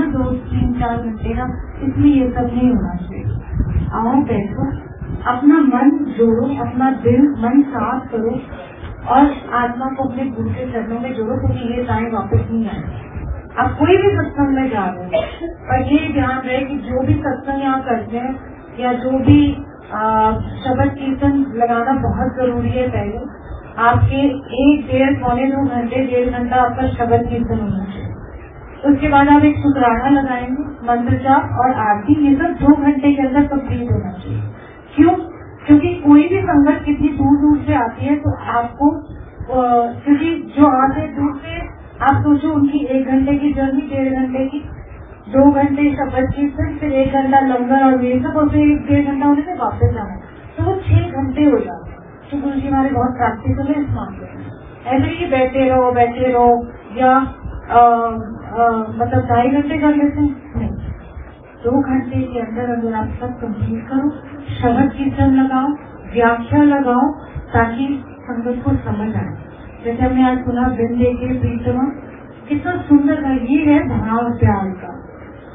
2-3-4 घंटे का, इसमें ये सब नहीं होना चाहिए। आओ बैठो, अपना मन जोड़ो, अपना दिल मन साफ करो और आत्मा को अपने गुरु के चरणों में जोड़ो, क्योंकि ये टाइम वापस नहीं आएगा। आप कोई भी सत्संग में जा रहे हैं, और ये ध्यान रहे कि जो भी सत्संग यहाँ करते हैं या जो भी शब्द कीर्तन लगाना बहुत जरूरी है। पहले आपके 1-1.5-2 घंटे 1.5 घंटा आपका शब्द कीर्तन होना चाहिए। उसके बाद आप एक शुक्राना लगाएंगे, मंत्र जाप और आरती, ये सब 2 घंटे के अंदर कंप्लीट होना चाहिए। क्यों? क्योंकि कोई भी संगत कितनी दूर दूर से आती है तो आपको क्योंकि जो आते दूर से, आप सोचो उनकी 1 घंटे की जर्नी, 1.5 घंटे की, 2 घंटे शब्द कीर्तन, फिर 1 घंटा लंगर और ये सब, और फिर 1-1.5 घंटा उन्हें मतलब वापस जाना, तो वो 6 घंटे हो जाते हैं। तो गुरु जी हमारे बहुत प्रैक्टिकल है इस मामले में। ऐसे ही बैठे रहो या मतलब 2.5 घंटे कर लेते हैं, नहीं, 2 घंटे के अंदर अगर आप सब कंप्लीट करो, शब्द कीर्तन लगाओ, व्याख्या लगाओ, ताकि संगत को समझ आए। जैसे हमने आज सुना दिन देखे प्रीतमा, कितना सुंदर है, ये है भाव प्यार का,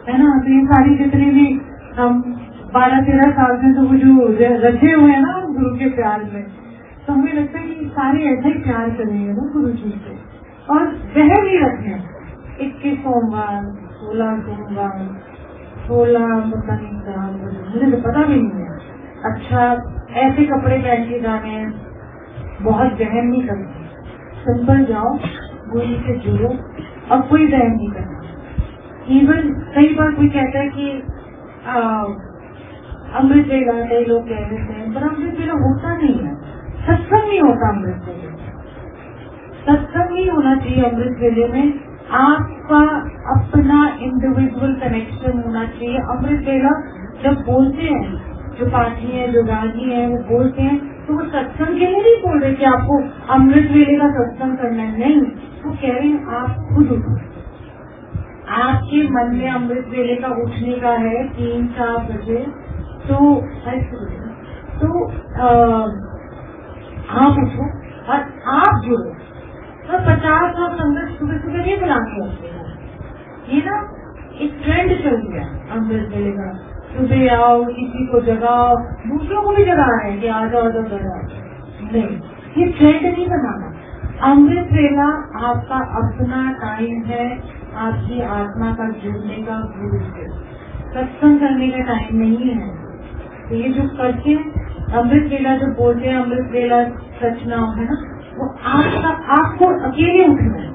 है ना। तो ये सारी जितने भी हम 12-13 साल से तो वो जो रचे हुए हैं ना गुरु के प्यार में, तो हमें लगता है कि सारे ऐसा ही प्यार करेंगे ना गुरु जी से, और वह भी रखे 21 सोमवार, 16 सोमवार, 16 पता नहीं क्या, मुझे तो पता भी नहीं है। अच्छा, ऐसे कपड़े पहन के जाने हैं, बहुत जहन नहीं करना, सिंपल जाओ, गुरु जी से जुड़ो, और कोई जहन नहीं करना। इवन कई बार कोई कहता है कि अमृत वेला, कई लोग कह देते हैं, पर अमृत वेला होता नहीं है, सत्संग नहीं होता अमृत वेले में, सत्संग नहीं होना चाहिए अमृत वेले में। आपका अपना इंडिविजुअल कनेक्शन होना चाहिए। अमृत वेला जब बोलते हैं, जो पाठी है, जो गाजी है, वो बोलते हैं, तो वो सत्संग के लिए नहीं बोल रहे कि आपको अमृत वेले का सत्संग करना है, नहीं, वो कह रहे हैं आप खुद उठो। आपके मन में अमृत वेले का उठने का है 3-4 बजे, तो आप उठो और आप जुड़ो। तो 50 लोग संगत सुबह सुबह नहीं बुलाते होते हैं, ये ना एक ट्रेंड चल गया अमृत वेले का, सुबह आओ, किसी को जगाओ, दूसरों को भी जगा रहे हैं कि आ जाओ नहीं, ये ट्रेंड नहीं बनाना। अमृत वेला आपका अपना टाइम है, आपकी आत्मा का जुड़ने का, गुरु से सत्संग करने का टाइम नहीं है। तो ये जो करते हैं अमृत वेला, जो बोलते हैं अमृत वेला रचना है ना, वो आपको अकेले उठना है,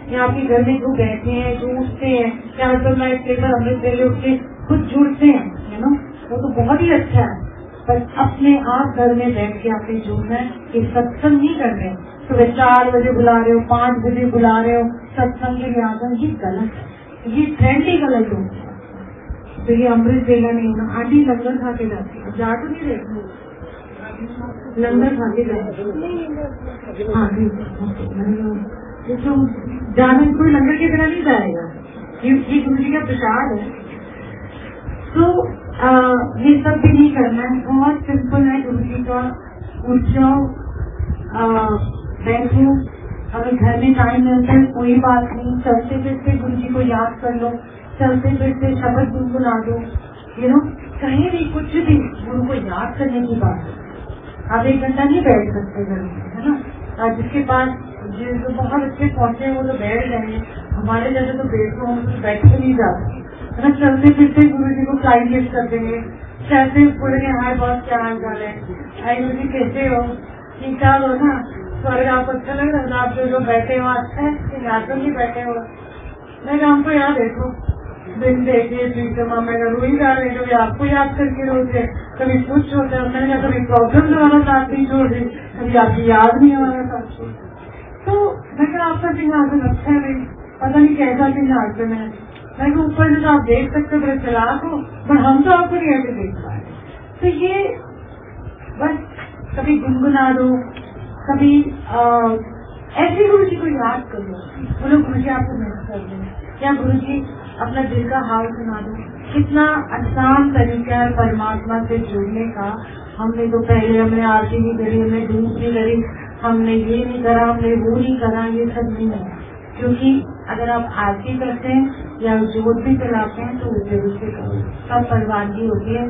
या आपके घर में जो बैठे हैं, जो उठते हैं, या हस्बैंड वाइफ लेकर अमृत वेले उठ के खुद जुड़ते हैं, है ना, वो तो बहुत ही अच्छा है। पर अपने आप घर में बैठ के आपने जुड़ना है, कि सत्संग नहीं कर रहे, सुबह 4 बजे बुला रहे हो, 5 बजे बुला रहे हो सत्संग के लिए आकर, ये गलत है, ये ट्रेंड ही गलत हो गया। तो ये अमृत वेला नहीं होना। आंटी लंगर खा के जाती है, जा तो नहीं रहे, लंगर खा के जाती, हाँ तो जाने कोई लंगर की तरह नहीं जाएगा, ये गुरु जी का प्रसाद है। तो ये सब भी नहीं करना है, बहुत सिंपल है गुरु जी का। उठ जाओ, बैठो, अगर घर में टाइम मिलता है कोई बात नहीं, चलते फिरते गुरु जी को याद कर लो, चलते फिरते शब्द गुनगुना दो, कहीं भी कुछ भी गुरु को याद करने की बात है। आप 1 घंटा नहीं बैठ सकते घर में, है ना। जिसके पास जो बहुत अच्छे पहुंचे हैं वो तो बैठ रहे हैं, हमारे जैसे तो बैठ के नहीं जाते, है ना। चलते फिरते गुरु जी को फ्लाइट लिफ्ट कर देंगे, कैसे बोलेंगे हाय बहुत क्या हाल चाल है, हाय गुरु जी कैसे हो, ठीक ठाक हो ना, स्वर्ग आपको अच्छा लग रहा है, आप जो बैठे हो अच्छा है, यहाँ तो नहीं बैठे हो। मैं हमको यहाँ देखो, दिन देखे प्रीतमा, मैं रोई जा रही, कभी आपको याद करके रोते, कभी कुछ होता है, मैंने कहा कभी प्रॉब्लम हमारा साथ नहीं छोड़ रही, कभी आपकी याद नहीं हमारा साथ छोड़। तो मैं क्या आपका सिंहासन अच्छा है, पता नहीं कैसा सिंहासन है, मैं ऊपर से तो आप देख सकते हो, बड़े चलाक हो, पर हम तो आपको नहीं ऐसे देख पाए। तो ये बस कभी गुनगुना दो, कभी ऐसे गुरु जी को याद करो, बोलो गुरु जी आपको मिस कर दो, या गुरु जी अपना दिल का हाल सुना दो। कितना आसान तरीका है परमात्मा से जुड़ने का। हमने तो पहले हमने आरती नहीं करी, हमने धूप नहीं करी, हमने ये नहीं करा, हमने वो नहीं करा, ये सब नहीं है। क्योंकि अगर आप आरती करते हैं या जोत भी चलाते हैं तो जरूर से करो, सब परवानगी होती है।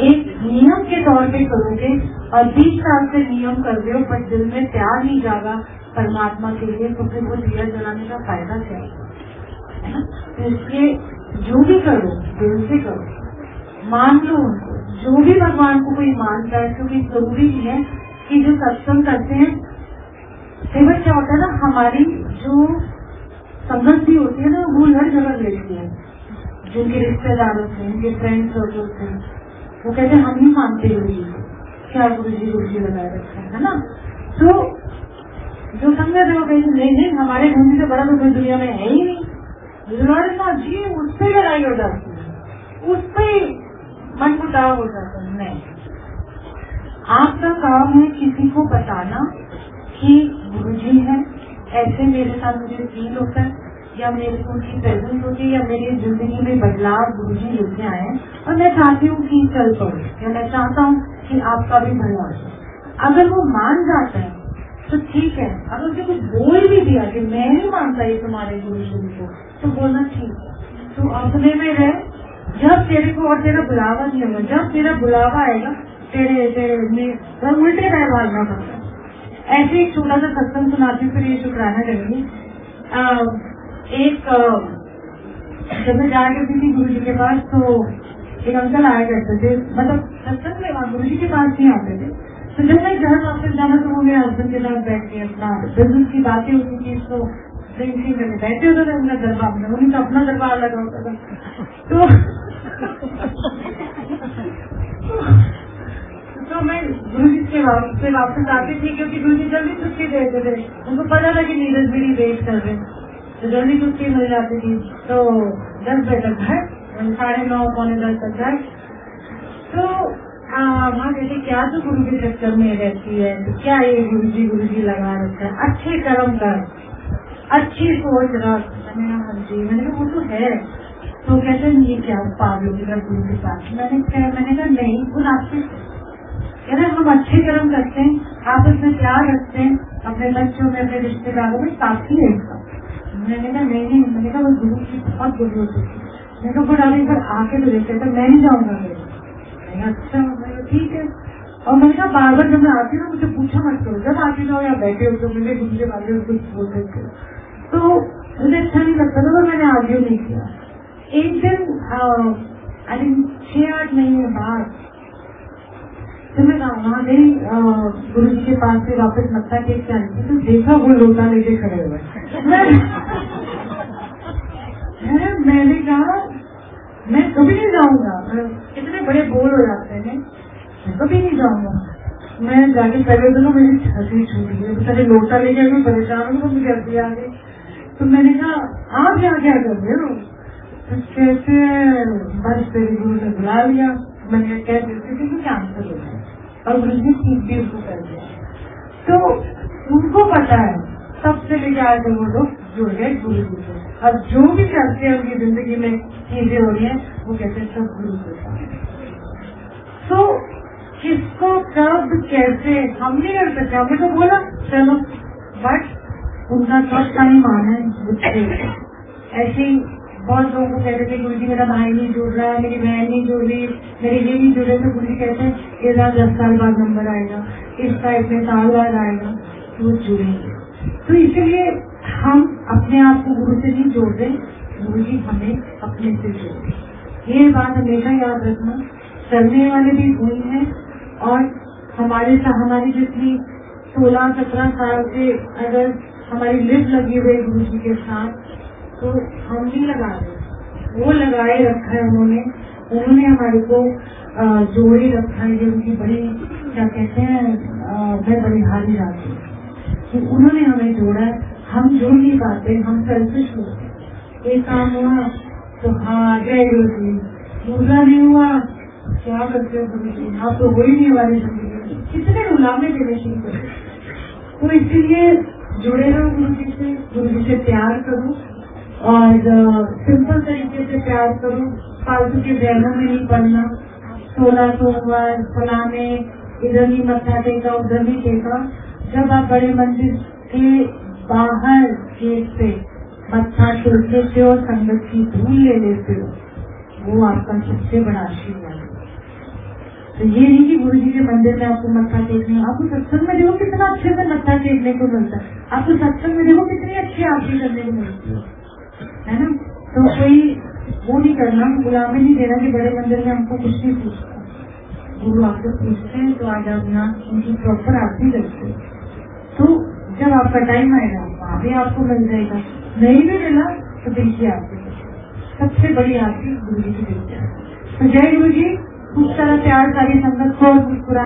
एक नियम के तौर पे करोगे और 20 साल से नियम कर रहे हो पर दिल में प्यार नहीं जागा परमात्मा के लिए, तो फिर वो दिया जलाने का फायदा क्या है ना। तो इसलिए जो भी करो दिल से करो, मान लो उनको, जो भी भगवान को कोई मानता है, क्योंकि जरूरी नहीं है कि जो सत्संग करते हैं कई बार क्या होता है ना, हमारी जो संगत भी होती है ना वो हर जगह लेती है, जिनके रिश्तेदारों से, उनके फ्रेंड सर्कल से, वो कहते हैं हम ही मानते गुरु जी को, क्या गुरु जी लगाए रखे है ना। तो जो संगत है वो कहते नहीं हमारे गुरु जी से बड़ा तो कोई दुनिया में है ही नहीं, जी उस पर लड़ाई हो जाती है, उस पर मन मुटाव हो जाता है। नहीं, आपका काम है किसी को बताना कि गुरुजी है, ऐसे मेरे साथ मुझे फील होता है, या मेरे को उनकी प्रेजेंस होती है, या मेरी जिंदगी में बदलाव गुरुजी लेके आए हैं और मैं चाहती हूँ कि चल पड़े, या मैं चाहता हूँ कि आपका भी भला हो जाए। अगर वो मान जाता है तो ठीक है, अगर उसे कुछ बोल भी दिया कि मैं नहीं मानता ये तुम्हारे गुरुजी को, तो बोलना ठीक है, तो अपने में रहे। जब तेरे को और तेरा बुलावा नहीं होगा, जब तेरा बुलावा आएगा तेरे में उल्टे पैर भागना पड़ता है। ऐसे एक छोटा सा सत्संग सुनाती हूँ, फिर ये शुक्राना करेंगे। जब मैं जाया करती थी गुरु जी के पास, तो एक अंकल आया करते थे, मतलब सत्संग में वहाँ गुरु जी के पास नहीं आते थे। तो जब मैं घर वापस जाना तो वो मेरे हस्बैंड के साथ बैठ के अपना बिजनेस की बातें होती थी, तो ड्रिंकिंग में बैठे होते थे उनका दरबार में, उनका अपना दरबार लगा होता था। तो मैं गुरु जी से वापस आती थी, क्योंकि गुरु जी जल्दी छुट्टी देते थे, उनको पता था कि नीरज भी वेट कर रहे, तो जल्दी छुट्टी मिल जाती थी। तो 10 बजे तक घर, 9:30 पौने 10 तक घर। तो माँ कहती क्या तो गुरु के चक्कर में रहती है, तो क्या ये गुरु जी लगा रखा है, अच्छे कर्म कर, अच्छी सोच रख। मैंने कहा वो तो है। तो कहते ये क्या पागल गुरु के पास, मैंने कहा नहीं, वो आपसे कहते हम अच्छे कर्म करते हैं, आपस में प्यार रखते हैं, अपने बच्चों में, अपने रिश्तेदारों में, काफी है इसका। मैंने कहा नहीं, मैंने कहा वो गुरु की बहुत बुरी होती है। मैंने कहा बुढ़ाने पर आके तो देखते तो मैं नहीं जाऊंगा। अच्छा, मैंने ठीक है। और मैंने कहा बार बार जब मैं आती हूँ मुझे पूछा मत करो, जब आती जाओ या बैठे हो तो मुझे गुरु के बारे में कुछ बोल सकते हो, तो मुझे अच्छा नहीं लगता था, तो मैंने आगे नहीं किया। एक दिन 6-8 महीने बाद तो मैं वहाँ गई गुरु जी के पास से वापस मत्था टेक के आई, तो देखा वो लोटा लेके खड़े हुए। मैंने कहा मैं कभी नहीं जाऊंगा, कितने बड़े बोल हो जाते हैं, मैं कभी नहीं जाऊंगा। मैं जाके पहले दिनों मेरी छाती छूटी है, बेचारे लोटा लेके मैं परेशान हूँ, मुझे जल्दी आ गई। तो मैंने कहा आप यहाँ क्या कर रहे हो? तो कैसे बस तेरे गुरु ने बुला लिया। मैंने कैसे क्या आंसर हो गया, और गुरु जी ठीक भी उसको कर दिया। तो उनको पता है सबसे लेके आए थे वो लोग जुड़ गए गुरु जी से, और जो भी करते हैं उनकी जिंदगी में चीजें हो रही है वो कहते हैं सब गुरु के साथ। तो किसको कब कैसे हम नहीं कर सकते, हमने तो बोला चलो, बट उनका सब टाइम आना है। ऐसे ही बहुत लोगों को कहते थे गुरु जी मेरा भाई नहीं जुड़ रहा है, मेरी बहन नहीं जुड़ रही, मेरे ये नहीं जुड़े, तो गुरु जी कहते हैं इसका 10 साल बाद नंबर आएगा, इसका इतने साल बाद आएगा, तो जुड़ेंगे। तो इसलिए हम अपने आप को गुरु से नहीं जोड़ रहे, गुरु जी हमें अपने से जोड़े। ये बात हमेशा याद रखना। चलने वाले भी हुई हैं, और हमारी जितनी 16-17 साल से अगर हमारी लिप लगी हुई गुरु जी के साथ, तो हम नहीं लगा रहे, वो लगाए रखा है उन्होंने हमारे को जोड़े रखा है। ये उनकी बड़ी क्या कहते हैं मैं बड़ी हारी जाती हूँ कि उन्होंने हमें जोड़ा है, हम जोड़ नहीं पाते, हम सेल्फिश होते। एक काम हुआ तो हाँ जय गुरु जी, दूसरा नहीं हुआ क्या करते हो गुरु जी, आप तो हो ही नहीं हमारी जिंदगी, कितने गुलामे देने शुरू करें। तो इसीलिए जुड़े रहो गुरु जी से प्यार करो, और सिंपल तरीके से प्यार करो, फालतू के बहनों में नहीं पड़ना। 16 सोमवार फलाने इधर ही मत्था टेका उधर नहीं टेका। जब आप बड़े मंदिर के बाहर गेट पे मत्था टेक लेते हो, संगत की धूल ले लेते हो, वो आपका सबसे बड़ा आशीर्वाद है। तो ये नहीं कि गुरु जी के मंदिर में आपको मत्था टेकने, आपको सत्संग में देखो कितना अच्छे से मत्था टेकने को मिलता है, आपको सत्संग में देखो कितनी अच्छी आरती करने को मिलती है ना। तो कोई वो नहीं करना, गुलामी नहीं देना कि बड़े मंदिर में हमको कुछ नहीं पूछता। गुरु आपको पूछते हैं तो आज आप यहाँ उनकी प्रॉपर आरती करते हैं, तो जब आपका टाइम आएगा वहाँ भी आपको मिल जाएगा, नहीं भी मिला तो दिल की आरती सबसे बड़ी आरती गुरु जी की दिल की आरती। तो जय गुरु जी, खूब सारा प्यार सारी संगत को और मुस्कुरा